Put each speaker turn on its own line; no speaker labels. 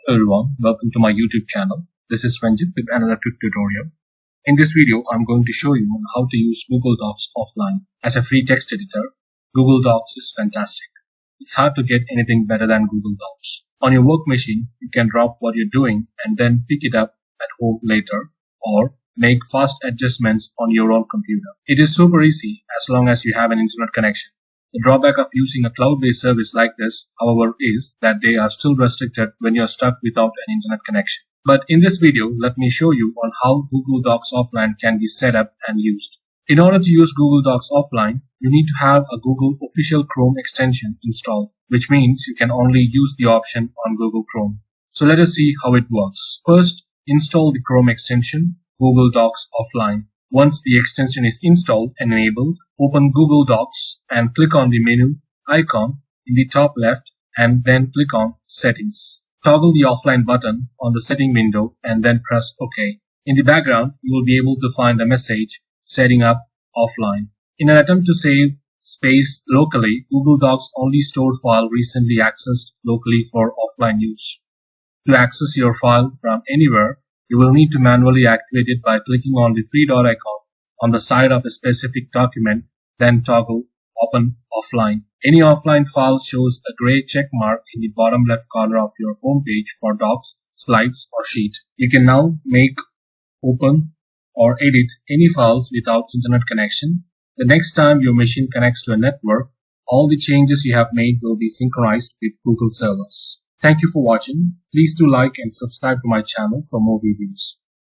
Hello everyone, welcome to my YouTube channel. This is Ranjit with another quick tutorial. In this video, I'm going to show you on how to use Google Docs offline. As a free text editor, Google Docs is fantastic. It's hard to get anything better than Google Docs. On your work machine, you can drop what you're doing and then pick it up at home later, or make fast adjustments on your own computer. It is super easy as long as you have an internet connection. The drawback of using a cloud-based service like this, however, is that they are still restricted when you're stuck without an internet connection. But in this video, let me show you on how Google Docs offline can be set up and used. In order to use Google Docs offline, you need to have a Google official Chrome extension installed, which means you can only use the option on Google Chrome. So let us see how it works. First, install the Chrome extension, Google Docs offline. Once the extension is installed and enabled, open Google Docs and click on the menu icon in the top left and then click on Settings. Toggle the offline button on the setting window and then press OK. In the background, you will be able to find a message setting up offline. In an attempt to save space locally, Google Docs only store file recently accessed locally for offline use. To access your file from anywhere, you will need to manually activate it by clicking on the three-dot icon on the side of a specific document, then toggle Open Offline. Any offline file shows a gray check mark in the bottom left corner of your home page for docs, slides, or sheet. You can now make, open, or edit any files without internet connection. The next time your machine connects to a network, all the changes you have made will be synchronized with Google servers. Thank you for watching. Please do like and subscribe to my channel for more videos.